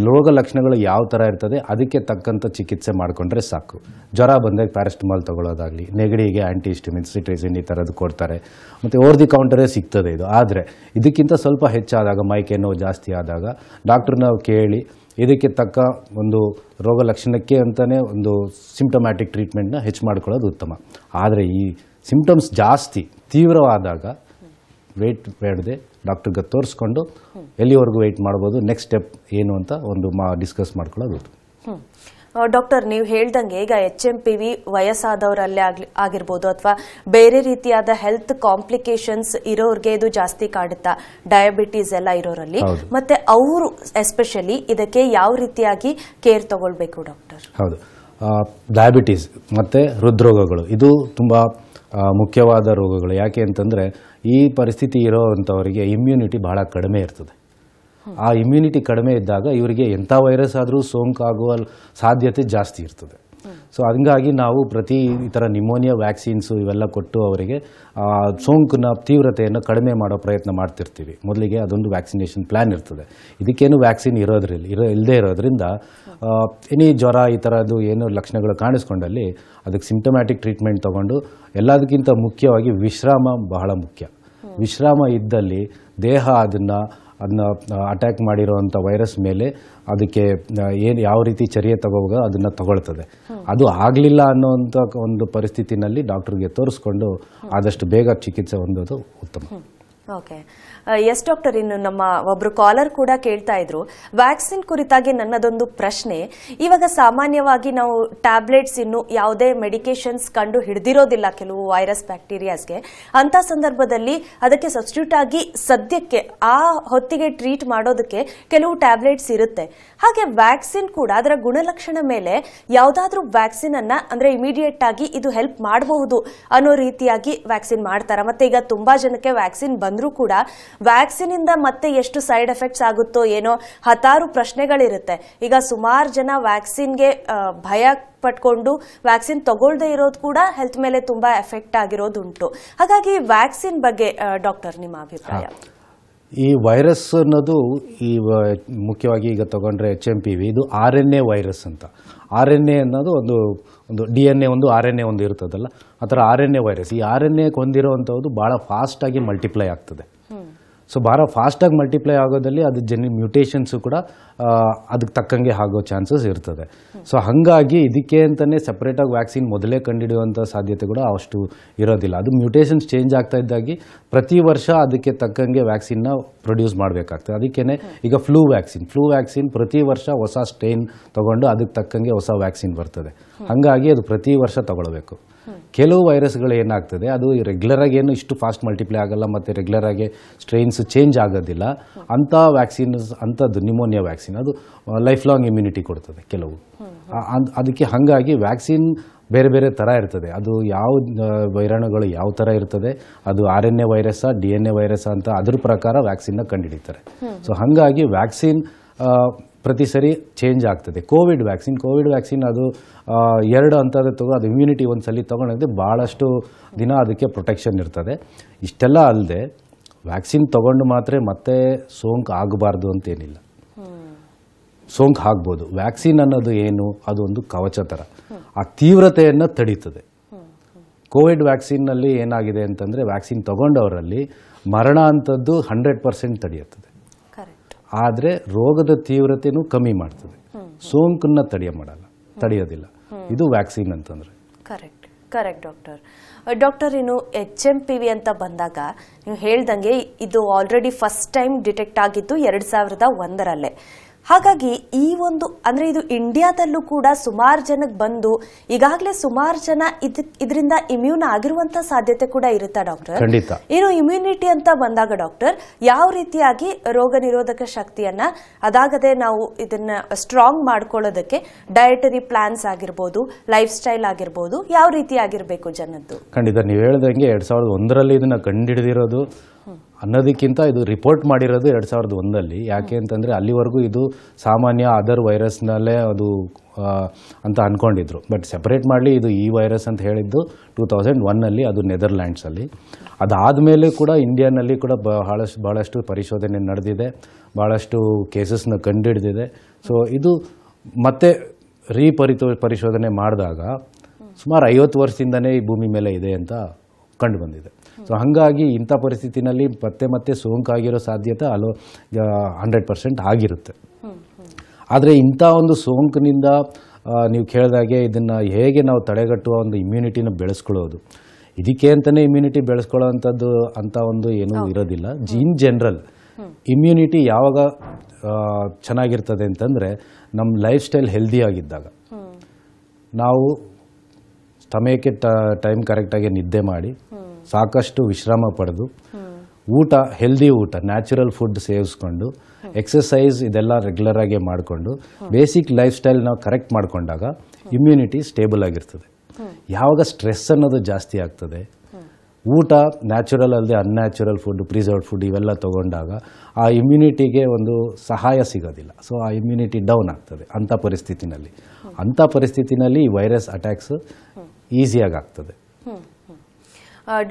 ರೋಗ ಲಕ್ಷಣಗಳು ಯಾವ ಥರ ಇರ್ತದೆ ಅದಕ್ಕೆ ತಕ್ಕಂಥ ಚಿಕಿತ್ಸೆ ಮಾಡಿಕೊಂಡ್ರೆ ಸಾಕು. ಜ್ವರ ಬಂದಾಗ ಪ್ಯಾರಾಸಿಟಮಾಲ್ ತಗೊಳ್ಳೋದಾಗಲಿ, ನೆಗಡಿಗೆ ಆ್ಯಂಟಿಹಿಸ್ಟಮಿನ್ಸ್, ಸಿಟ್ರೈಸಿನ್ ಈ ಥರದ್ದು ಕೊಡ್ತಾರೆ. ಮತ್ತು ಓವರ್ ದಿ ಕೌಂಟರೇ ಸಿಗ್ತದೆ ಇದು. ಆದರೆ ಇದಕ್ಕಿಂತ ಸ್ವಲ್ಪ ಹೆಚ್ಚಾದಾಗ, ಮೈಕೈ ನೋವು ಜಾಸ್ತಿ ಆದಾಗ ಡಾಕ್ಟ್ರನ್ನ ಕೇಳಿ ಇದಕ್ಕೆ ತಕ್ಕ ಒಂದು ರೋಗ ಲಕ್ಷಣಕ್ಕೆ ಅಂತಲೇ ಒಂದು ಸಿಂಪ್ಟಮ್ಯಾಟಿಕ್ ಟ್ರೀಟ್ಮೆಂಟ್ನ ಹೆಚ್ಚು ಮಾಡ್ಕೊಳ್ಳೋದು ಉತ್ತಮ. ಆದರೆ ಈ ಸಿಂಪ್ಟಮ್ಸ್ ಜಾಸ್ತಿ ತೀವ್ರವಾದಾಗ ವೆಯ್ಟ್ ಬೇಡದೆ ಡಾಕ್ಟ್ರಿಗೆ ತೋರಿಸ್ಕೊಂಡು ಎಲ್ಲಿವರೆಗೂ ವೆಯ್ಟ್ ಮಾಡ್ಬೋದು, ನೆಕ್ಸ್ಟ್ ಸ್ಟೆಪ್ ಏನು ಅಂತ ಒಂದು ಡಿಸ್ಕಸ್ ಮಾಡ್ಕೊಳ್ಳೋದು ಉತ್ತಮ. ಡಾಕ್ಟರ್, ನೀವು ಹೇಳ್ದಂಗೆ ಈಗ HMPV ವಯಸ್ಸಾದವರಲ್ಲೇ ಆಗಿರ್ಬೋದು ಅಥವಾ ಬೇರೆ ರೀತಿಯಾದ ಹೆಲ್ತ್ ಕಾಂಪ್ಲಿಕೇಶನ್ಸ್ ಇರೋರಿಗೆ ಇದು ಜಾಸ್ತಿ ಕಾಡುತ್ತಾ, ಡಯಾಬಿಟೀಸ್ ಎಲ್ಲ ಇರೋರಲ್ಲಿ, ಮತ್ತೆ ಅವರು ಎಸ್ಪೆಷಲಿ ಇದಕ್ಕೆ ಯಾವ ರೀತಿಯಾಗಿ ಕೇರ್ ತಗೊಳ್ಬೇಕು ಡಾಕ್ಟರ್? ಹೌದು, ಡಯಾಬಿಟೀಸ್ ಮತ್ತು ಹೃದ್ರೋಗಗಳು ಇದು ತುಂಬ ಮುಖ್ಯವಾದ ರೋಗಗಳು. ಯಾಕೆ ಅಂತಂದರೆ ಈ ಪರಿಸ್ಥಿತಿ ಇರೋವಂಥವರಿಗೆ ಇಮ್ಯುನಿಟಿ ಬಹಳ ಕಡಿಮೆ ಇರ್ತದೆ. ಆ ಇಮ್ಯುನಿಟಿ ಕಡಿಮೆ ಇದ್ದಾಗ ಇವರಿಗೆ ಎಂಥ ವೈರಸ್ ಆದರೂ ಸೋಂಕಾಗುವ ಸಾಧ್ಯತೆ ಜಾಸ್ತಿ ಇರ್ತದೆ. ಸೊ ಹಂಗಾಗಿ ನಾವು ಪ್ರತಿ ಈ ಥರ ನಿಮೋನಿಯಾ ವ್ಯಾಕ್ಸಿನ್ಸು ಇವೆಲ್ಲ ಕೊಟ್ಟು ಅವರಿಗೆ ಸೋಂಕಿನ ತೀವ್ರತೆಯನ್ನು ಕಡಿಮೆ ಮಾಡೋ ಪ್ರಯತ್ನ ಮಾಡ್ತಿರ್ತೀವಿ. ಮೊದಲಿಗೆ ಅದೊಂದು ವ್ಯಾಕ್ಸಿನೇಷನ್ ಪ್ಲ್ಯಾನ್ ಇರ್ತದೆ. ಇದಕ್ಕೇನು ವ್ಯಾಕ್ಸಿನ್ ಇಲ್ಲದೇ ಇರೋದ್ರಿಂದ ಎನಿ ಜ್ವರ ಈ ಥರದ್ದು ಏನು ಲಕ್ಷಣಗಳು ಕಾಣಿಸ್ಕೊಂಡಲ್ಲಿ ಅದಕ್ಕೆ ಸಿಂಪ್ಟಮ್ಯಾಟಿಕ್ ಟ್ರೀಟ್ಮೆಂಟ್ ತೊಗೊಂಡು, ಎಲ್ಲದಕ್ಕಿಂತ ಮುಖ್ಯವಾಗಿ ವಿಶ್ರಾಮ ಬಹಳ ಮುಖ್ಯ. ವಿಶ್ರಾಮ ಇದ್ದಲ್ಲಿ ದೇಹ ಅದನ್ನ ಅಟ್ಯಾಕ್ ಮಾಡಿರೋವಂಥ ವೈರಸ್ ಮೇಲೆ ಅದಕ್ಕೆ ಯಾವ ರೀತಿ ಚರ್ಯೆ ತಗೋವಾಗ ಅದನ್ನು ತಗೊಳ್ತದೆ. ಅದು ಆಗಲಿಲ್ಲ ಅನ್ನೋಂಥ ಒಂದು ಪರಿಸ್ಥಿತಿನಲ್ಲಿ ಡಾಕ್ಟರ್ಗೆ ತೋರಿಸ್ಕೊಂಡು ಆದಷ್ಟು ಬೇಗ ಚಿಕಿತ್ಸೆ ಹೊಂದೋದು ಉತ್ತಮ. ಓಕೆ, ಎಸ್ ಡಾಕ್ಟರ್, ಇನ್ನು ನಮ್ಮ ಒಬ್ರು ಕಾಲರ್ ಕೂಡ ಕೇಳ್ತಾ ಇದ್ರು ವ್ಯಾಕ್ಸಿನ್ ಕುರಿತಾಗಿ. ನನ್ನದೊಂದು ಪ್ರಶ್ನೆ, ಇವಾಗ ಸಾಮಾನ್ಯವಾಗಿ ನಾವು ಟ್ಯಾಬ್ಲೆಟ್ಸ್ ಇನ್ನು ಯಾವುದೇ ಮೆಡಿಕೇಶನ್ಸ್ ಕಂಡು ಹಿಡಿದಿರೋದಿಲ್ಲ ಕೆಲವು ವೈರಸ್ ಬ್ಯಾಕ್ಟೀರಿಯಾಸ್ಗೆ. ಅಂತ ಸಂದರ್ಭದಲ್ಲಿ ಅದಕ್ಕೆ ಸಬ್ಸ್ಟಿಟ್ಯೂಟ್ ಆಗಿ ಸದ್ಯಕ್ಕೆ ಆ ಹೊತ್ತಿಗೆ ಟ್ರೀಟ್ ಮಾಡೋದಕ್ಕೆ ಕೆಲವು ಟ್ಯಾಬ್ಲೆಟ್ಸ್ ಇರುತ್ತೆ. ಹಾಗೆ ವ್ಯಾಕ್ಸಿನ್ ಕೂಡ ಅದರ ಗುಣಲಕ್ಷಣ ಮೇಲೆ ಯಾವುದಾದ್ರೂ ವ್ಯಾಕ್ಸಿನ್ ಅನ್ನ ಅಂದ್ರೆ ಇಮಿಡಿಯೇಟ್ ಆಗಿ ಇದು ಹೆಲ್ಪ್ ಮಾಡಬಹುದು ಅನ್ನೋ ರೀತಿಯಾಗಿ ವ್ಯಾಕ್ಸಿನ್ ಮಾಡ್ತಾರ. ಮತ್ತೆ ಈಗ ತುಂಬಾ ಜನಕ್ಕೆ ವ್ಯಾಕ್ಸಿನ್ ಬಂದ್ರೂ ಕೂಡ ವ್ಯಾಕ್ಸಿನ್ ಇಂದ ಮತ್ತೆ ಎಷ್ಟು ಸೈಡ್ ಎಫೆಕ್ಟ್ಸ್ ಆಗುತ್ತೋ ಏನೋ ಹತ್ತಾರು ಪ್ರಶ್ನೆಗಳಿರುತ್ತೆ. ಈಗ ಸುಮಾರು ಜನ ವ್ಯಾಕ್ಸಿನ್ಗೆ ಭಯ ಪಟ್ಕೊಂಡು ವ್ಯಾಕ್ಸಿನ್ ತಗೊಳ್ಳದೆ ಇರೋದು ಕೂಡ ಹೆಲ್ತ್ ಮೇಲೆ ತುಂಬಾ ಎಫೆಕ್ಟ್ ಆಗಿರೋದುಂಟು. ಹಾಗಾಗಿ ವ್ಯಾಕ್ಸಿನ್ ಬಗ್ಗೆ ಡಾಕ್ಟರ್ ನಿಮ್ಮ ಅಭಿಪ್ರಾಯ? ಈ ವೈರಸ್ ಅನ್ನೋದು ಮುಖ್ಯವಾಗಿ ಈಗ ತಗೊಂಡ್ರೆ HMPV ಇದು RNA ವೈರಸ್ ಅಂತ. RNA ಅನ್ನೋದು ಒಂದು DNA ಒಂದು RNA ಒಂದು ಇರ್ತದಲ್ಲ, ಆ ಥರ RNA ವೈರಸ್. ಈ RNA ಹೊಂದಿರೋವಂಥದ್ದು ಭಾಳ ಫಾಸ್ಟಾಗಿ ಮಲ್ಟಿಪ್ಲೈ ಆಗ್ತದೆ. ಸೊ ಭಾಳ ಫಾಸ್ಟಾಗಿ ಮಲ್ಟಿಪ್ಲೈ ಆಗೋದಲ್ಲಿ ಅದು ಮ್ಯೂಟೇಷನ್ಸು ಕೂಡ ಅದಕ್ಕೆ ತಕ್ಕಂಗೆ ಆಗೋ ಚಾನ್ಸಸ್ ಇರ್ತದೆ. ಸೊ ಹಾಗಾಗಿ ಇದಕ್ಕೆ ಅಂತಲೇ ಸಪ್ರೇಟಾಗಿ ವ್ಯಾಕ್ಸಿನ್ ಮೊದಲೇ ಕಂಡುಹಿಡಿಯುವಂಥ ಸಾಧ್ಯತೆ ಕೂಡ ಅಷ್ಟು ಇರೋದಿಲ್ಲ. ಅದು ಮ್ಯೂಟೇಷನ್ಸ್ ಚೇಂಜ್ ಆಗ್ತಾ ಇದ್ದಾಗಿ ಪ್ರತಿ ವರ್ಷ ಅದಕ್ಕೆ ತಕ್ಕಂಗೆ ವ್ಯಾಕ್ಸಿನ್ನ ಪ್ರೊಡ್ಯೂಸ್ ಮಾಡಬೇಕಾಗ್ತದೆ. ಅದಕ್ಕೇ ಈಗ ಫ್ಲೂ ವ್ಯಾಕ್ಸಿನ್ ಪ್ರತಿ ವರ್ಷ ಹೊಸ ಸ್ಟ್ರೈನ್ ತೊಗೊಂಡು ಅದಕ್ಕೆ ತಕ್ಕಂಗೆ ಹೊಸ ವ್ಯಾಕ್ಸಿನ್ ಬರ್ತದೆ. ಹಾಗಾಗಿ ಅದು ಪ್ರತಿ ವರ್ಷ ತಗೊಳ್ಬೇಕು. ಕೆಲವು ವೈರಸ್ಗಳು ಏನಾಗ್ತದೆ, ಅದು ರೆಗ್ಯುಲರಾಗಿ ಏನು ಇಷ್ಟು ಫಾಸ್ಟ್ ಮಲ್ಟಿಪ್ಲೈ ಆಗಲ್ಲ ಮತ್ತು ರೆಗ್ಯುಲರಾಗಿ ಸ್ಟ್ರೈನ್ಸ್ ಚೇಂಜ್ ಆಗೋದಿಲ್ಲ. ಅಂಥ ವ್ಯಾಕ್ಸಿನ್ಸ್ ಅಂಥದ್ದು ನಿಮೋನಿಯಾ ವ್ಯಾಕ್ಸಿನ್ ಅದು ಲೈಫ್ ಲಾಂಗ್ ಇಮ್ಯುನಿಟಿ ಕೊಡ್ತದೆ ಕೆಲವು. ಅದಕ್ಕೆ ಹಾಗಾಗಿ ವ್ಯಾಕ್ಸಿನ್ ಬೇರೆ ಬೇರೆ ಥರ ಇರ್ತದೆ. ಅದು ಯಾವ ವೈರಾಣುಗಳು ಯಾವ ಥರ ಇರ್ತದೆ, ಅದು RNA ವೈರಸ್ಸಾ DNA ವೈರಸ್ಸಾ ಅಂತ ಅದ್ರ ಪ್ರಕಾರ ವ್ಯಾಕ್ಸಿನ್ನ ಕಂಡುಹಿಡಿತಾರೆ. ಸೊ ಹಾಗಾಗಿ ವ್ಯಾಕ್ಸಿನ್ ಪ್ರತಿ ಸರಿ ಚೇಂಜ್ ಆಗ್ತದೆ. ಕೋವಿಡ್ ವ್ಯಾಕ್ಸಿನ್ ಅದು 2 ಹಂತದ ಅದು ಇಮ್ಯುನಿಟಿ ಒಂದು ಸಲ ತೊಗೊಂಡಿದ್ದೆ ಭಾಳಷ್ಟು ದಿನ ಅದಕ್ಕೆ ಪ್ರೊಟೆಕ್ಷನ್ ಇರ್ತದೆ. ಇಷ್ಟೆಲ್ಲ ಅಲ್ಲದೆ ವ್ಯಾಕ್ಸಿನ್ ತೊಗೊಂಡು ಮಾತ್ರ ಮತ್ತೆ ಸೋಂಕು ಆಗಬಾರ್ದು ಅಂತೇನಿಲ್ಲ. ಸೋಂಕು ಆಗ್ಬೋದು. ವ್ಯಾಕ್ಸಿನ್ ಅನ್ನೋದು ಏನು, ಅದು ಒಂದು ಕವಚ ಥರ, ಆ ತೀವ್ರತೆಯನ್ನು ತಡೀತದೆ. ಕೋವಿಡ್ ವ್ಯಾಕ್ಸಿನ್ನಲ್ಲಿ ಏನಾಗಿದೆ ಅಂತಂದರೆ ವ್ಯಾಕ್ಸಿನ್ ತಗೊಂಡವರಲ್ಲಿ ಮರಣ ಅಂಥದ್ದು 100% ತಡೆಯುತ್ತದೆ. ಆದರೆ ರೋಗದ ತೀವ್ರತೆನೂ ಕಮ್ಮಿ ಮಾಡ್ತದೆ, ಸೋಂಕನ್ನ ತಡೆಯೋದಿಲ್ಲ. ಇದು ವ್ಯಾಕ್ಸಿನ್ ಅಂತಂದ್ರೆ. ಕರೆಕ್ಟ್ ಡಾಕ್ಟರ್, ಇನ್ನು HMPV ಅಂತ ಬಂದಾಗ ನೀವು ಹೇಳ್ದಂಗೆ ಇದು ಆಲ್ರೆಡಿ ಫಸ್ಟ್ ಟೈಮ್ ಡಿಟೆಕ್ಟ್ ಆಗಿದ್ದು 2001ರಲ್ಲೇ. ಹಾಗಾಗಿ ಈ ಒಂದು ಅಂದ್ರೆ ಇದು ಇಂಡಿಯಾದಲ್ಲೂ ಕೂಡ ಸುಮಾರು ಜನಕ್ಕೆ ಬಂದು ಈಗಾಗಲೇ ಸುಮಾರು ಜನ ಇದರಿಂದ ಇಮ್ಯೂನ್ ಆಗಿರುವಂತ ಸಾಧ್ಯತೆ ಕೂಡ ಇರುತ್ತಾ ಡಾಕ್ಟರ್? ಖಂಡಿತ. ಇನ್ನು ಇಮ್ಯುನಿಟಿ ಅಂತ ಬಂದಾಗ ಡಾಕ್ಟರ್ ಯಾವ ರೀತಿಯಾಗಿ ರೋಗ ನಿರೋಧಕ ಶಕ್ತಿಯನ್ನ ಅದಾಗದೆ ನಾವು ಇದನ್ನ ಸ್ಟ್ರಾಂಗ್ ಮಾಡ್ಕೊಳ್ಳೋದಕ್ಕೆ ಡಯಟರಿ ಪ್ಲಾನ್ಸ್ ಆಗಿರ್ಬೋದು, ಲೈಫ್ ಸ್ಟೈಲ್ ಆಗಿರ್ಬೋದು, ಯಾವ ರೀತಿ ಆಗಿರಬೇಕು ಜನದ್ದು? ಖಂಡಿತ ನೀವು ಹೇಳ್ದಂಗೆ 2001ರಲ್ಲಿ ಇದನ್ನ ಕಂಡುಹಿಡಿದಿರೋದು ಅನ್ನೋದಕ್ಕಿಂತ ಇದು ರಿಪೋರ್ಟ್ ಮಾಡಿರೋದು 2001ಅಲ್ಲಿ. ಯಾಕೆ ಅಂತಂದರೆ ಅಲ್ಲಿವರೆಗೂ ಇದು ಸಾಮಾನ್ಯ ಅದರ್ ವೈರಸ್ನಲ್ಲೇ ಅದು ಅಂತ ಅಂದ್ಕೊಂಡಿದ್ರು. ಬಟ್ ಸೆಪರೇಟ್ ಮಾಡಲಿ ಇದು ಈ ವೈರಸ್ ಅಂತ ಹೇಳಿದ್ದು 2001ನಲ್ಲಿ, ಅದು ನೆದರ್ಲ್ಯಾಂಡ್ಸಲ್ಲಿ. ಅದಾದಮೇಲೆ ಕೂಡ ಇಂಡಿಯಾನಲ್ಲಿ ಕೂಡ ಭಾಳಷ್ಟು ಪರಿಶೋಧನೆ ನಡೆದಿದೆ, ಭಾಳಷ್ಟು ಕೇಸಸ್ನ ಕಂಡುಹಿಡಿದಿದೆ. ಸೊ ಇದು ಮತ್ತೆ ಪರಿಶೋಧನೆ ಮಾಡಿದಾಗ ಸುಮಾರು 50 ವರ್ಷದಿಂದನೇ ಈ ಭೂಮಿ ಮೇಲೆ ಇದೆ ಅಂತ ಕಂಡು ಬಂದಿದೆ. ಸೊ ಹಾಗಾಗಿ ಇಂಥ ಪರಿಸ್ಥಿತಿನಲ್ಲಿ ಮತ್ತೆ ಸೋಂಕಾಗಿರೋ ಸಾಧ್ಯತೆ 100% ಆಗಿರುತ್ತೆ. ಆದರೆ ಇಂಥ ಒಂದು ಸೋಂಕಿನಿಂದ ನೀವು ಕೇಳಿದಾಗೆ ಇದನ್ನು ಹೇಗೆ ನಾವು ತಡೆಗಟ್ಟುವ ಒಂದು ಇಮ್ಯುನಿಟಿನ ಬೆಳೆಸ್ಕೊಳ್ಳೋದು, ಇದಕ್ಕೆ ಅಂತಲೇ ಇಮ್ಯುನಿಟಿ ಬೆಳೆಸ್ಕೊಳ್ಳೋವಂಥದ್ದು ಅಂತ ಒಂದು ಏನೂ ಇರೋದಿಲ್ಲ. ಇನ್ ಜನರಲ್ ಇಮ್ಯುನಿಟಿ ಯಾವಾಗ ಚೆನ್ನಾಗಿರ್ತದೆ ಅಂತಂದರೆ ನಮ್ಮ ಲೈಫ್ ಸ್ಟೈಲ್ ಹೆಲ್ದಿ ಆಗಿದ್ದಾಗ, ನಾವು ಸಮಯಕ್ಕೆ ಟೈಮ್ ಕರೆಕ್ಟಾಗಿ ನಿದ್ದೆ ಮಾಡಿ, ಸಾಕಷ್ಟು ವಿಶ್ರಾಮ ಪಡೆದು, ಊಟ ಹೆಲ್ದಿ ಊಟ ನ್ಯಾಚುರಲ್ ಫುಡ್ ಸೇವಿಸ್ಕೊಂಡು, ಎಕ್ಸಸೈಸ್ ಇದೆಲ್ಲ ರೆಗ್ಯುಲರ್ ಆಗಿ ಮಾಡಿಕೊಂಡು, ಬೇಸಿಕ್ ಲೈಫ್ ಸ್ಟೈಲ್ ನಾವು ಕರೆಕ್ಟ್ ಮಾಡಿಕೊಂಡಾಗ ಇಮ್ಯುನಿಟಿ ಸ್ಟೇಬಲ್ ಆಗಿರ್ತದೆ. ಯಾವಾಗ ಸ್ಟ್ರೆಸ್ ಅನ್ನೋದು ಜಾಸ್ತಿ ಆಗ್ತದೆ, ಊಟ ನ್ಯಾಚುರಲ್ ಅಲ್ಲದೆ ಅನ್ಯಾಚುರಲ್ ಫುಡ್, ಪ್ರಿಸರ್ವ್ಡ್ ಫುಡ್ ಇವೆಲ್ಲ ತಗೊಂಡಾಗ ಆ ಇಮ್ಯುನಿಟಿಗೆ ಒಂದು ಸಹಾಯ ಸಿಗೋದಿಲ್ಲ. ಸೊ ಆ ಇಮ್ಯುನಿಟಿ ಡೌನ್ ಆಗ್ತದೆ ಅಂಥ ಪರಿಸ್ಥಿತಿನಲ್ಲಿ ಈ ವೈರಸ್ ಅಟ್ಯಾಕ್ಸ್ ಈಸಿಯಾಗಿ ಆಗ್ತದೆ.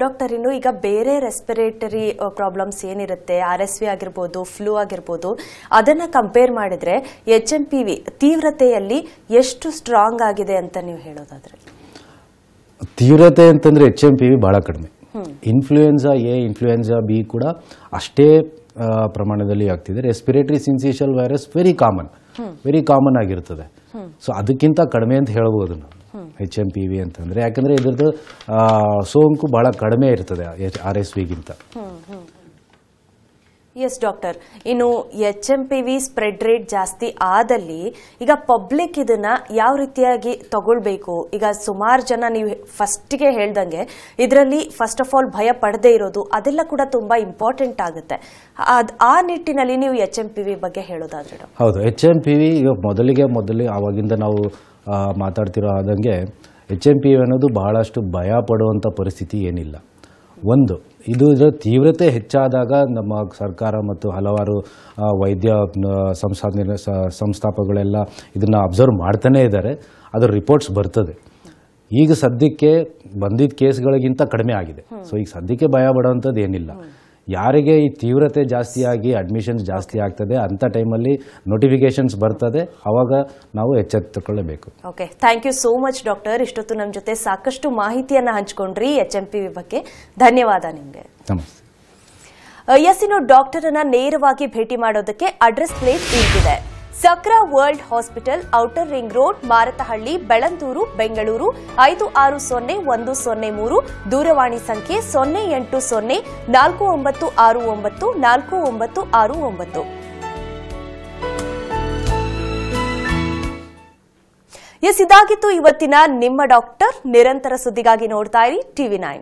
ಡಾಕ್ಟರ್, ಇನ್ನು ಈಗ ಬೇರೆ ರೆಸ್ಪಿರೇಟರಿ ಪ್ರಾಬ್ಲಮ್ಸ್ ಏನಿರುತ್ತೆ, RSV ಆಗಿರ್ಬೋದು, ಫ್ಲೂ ಆಗಿರ್ಬೋದು, ಅದನ್ನ ಕಂಪೇರ್ ಮಾಡಿದ್ರೆ HMPV ತೀವ್ರತೆಯಲ್ಲಿ ಎಷ್ಟು ಸ್ಟ್ರಾಂಗ್ ಆಗಿದೆ ಅಂತ ನೀವು ಹೇಳೋದಾದ್ರೆ? ತೀವ್ರತೆ ಅಂತಂದ್ರೆ HMPV ಬಹಳ ಕಡಿಮೆ. ಇನ್ಫ್ಲೂಯೆನ್ಸಾ A, ಇನ್ಫ್ಲೂಯೆನ್ಸಾ B ಕೂಡ ಅಷ್ಟೇ ಪ್ರಮಾಣದಲ್ಲಿ ಆಗ್ತಿದೆ. ರೆಸ್ಪಿರೇಟರಿ ಸಿನ್ಸಿಷಿಯಲ್ ವೈರಸ್ ವೆರಿ ಕಾಮನ್ ಆಗಿರ್ತದೆ. ಸೊ ಅದಕ್ಕಿಂತ ಕಡಿಮೆ ಅಂತ ಹೇಳ್ಬೋದು ನಾವು HMPV ಅಂತಂದ್ರೆ. ಯಾಕಂದ್ರೆ ಇದ್ರದ್ದು ಸೋಂಕು ಬಹಳ ಕಡಿಮೆ ಇರ್ತದೆ RSVಗಿಂತ. ಎಸ್ ಡಾಕ್ಟರ್, ಇನ್ನು HMPV ಸ್ಪ್ರೆಡ್ ರೇಟ್ ಜಾಸ್ತಿ ಆದಲ್ಲಿ ಈಗ ಪಬ್ಲಿಕ್ ಇದನ್ನ ಯಾವ ರೀತಿಯಾಗಿ ತಗೊಳ್ಬೇಕು? ಈಗ ಸುಮಾರು ಜನ ನೀವು ಫಸ್ಟ್ಗೆ ಹೇಳ್ದಂಗೆ ಇದರಲ್ಲಿ ಫಸ್ಟ್ ಆಫ್ ಆಲ್ ಭಯ ಪಡದೇ ಇರೋದು ಅದೆಲ್ಲ ಕೂಡ ತುಂಬಾ ಇಂಪಾರ್ಟೆಂಟ್ ಆಗುತ್ತೆ. ಆ ನಿಟ್ಟಿನಲ್ಲಿ ನೀವು HMPV ಬಗ್ಗೆ ಹೇಳೋದಾದ್ರೆ? ಹೌದು, HMPV ಈಗ ಮೊದಲಿಗೆ ಆವಾಗಿಂದ ನಾವು ಮಾತಾಡ್ತಿರೋ ಆದಂಗೆ HMPV ಅನ್ನೋದು ಬಹಳಷ್ಟು ಭಯ ಪಡುವಂಥ ಪರಿಸ್ಥಿತಿ ಏನಿಲ್ಲ. ಒಂದು, ಇದರ ತೀವ್ರತೆ ಹೆಚ್ಚಾದಾಗ ನಮ್ಮ ಸರ್ಕಾರ ಮತ್ತು ಹಲವಾರು ವೈದ್ಯ ಸಂಸ್ಥಾಪಗಳೆಲ್ಲ ಇದನ್ನು ಅಬ್ಸರ್ವ್ ಮಾಡ್ತಾನೇ ಇದ್ದಾರೆ. ಅದರ ರಿಪೋರ್ಟ್ಸ್ ಬರ್ತದೆ. ಈಗ ಸದ್ಯಕ್ಕೆ ಬಂದಿದ್ದ ಕೇಸ್ಗಳಿಗಿಂತ ಕಡಿಮೆ ಆಗಿದೆ. ಸೊ ಈಗ ಸದ್ಯಕ್ಕೆ ಭಯ ಪಡುವಂಥದ್ದು ಏನಿಲ್ಲ. ಯಾರಿಗೆ ಈ ತೀವ್ರತೆ ಜಾಸ್ತಿಯಾಗಿ ಅಡ್ಮಿಷನ್ಸ್ ಜಾಸ್ತಿ ಆಗ್ತದೆ ಅಂಥ ಟೈಮಲ್ಲಿ ನೋಟಿಫಿಕೇಶನ್ಸ್ ಬರ್ತದೆ, ಅವಾಗ ನಾವು ಎಚ್ಚೆತ್ತುಕೊಳ್ಳಬೇಕು. Okay, thank you so much doctor. ಇಷ್ಟೊತ್ತು ನಮ್ಮ ಜೊತೆ ಸಾಕಷ್ಟು ಮಾಹಿತಿಯನ್ನು ಹಂಚಿಕೊಂಡ್ರಿ HMPV ಬಗ್ಗೆ. ಧನ್ಯವಾದ ನಿಮಗೆ. ನಮಸ್ತೆ. ಇನ್ನು ಡಾಕ್ಟರ್ ಅನ್ನ ನೇರವಾಗಿ ಭೇಟಿ ಮಾಡೋದಕ್ಕೆ ಅಡ್ರೆಸ್ ಪ್ಲೇಸ್ ಇಲ್ಲಿದೆ: Sakra world hospital, outer ring road, Marathahalli, Bellandur, Bengaluru 560-103. ದೂರವಾಣಿ ಸಂಖ್ಯೆ 08049694969. ಇದಾಗಿತ್ತು ಇವತ್ತಿನ ನಿಮ್ಮ ಡಾಕ್ಟರ್. ನಿರಂತರ ಸುದ್ದಿಗಾಗಿ ನೋಡ್ತಾ ಇರಿ TV9.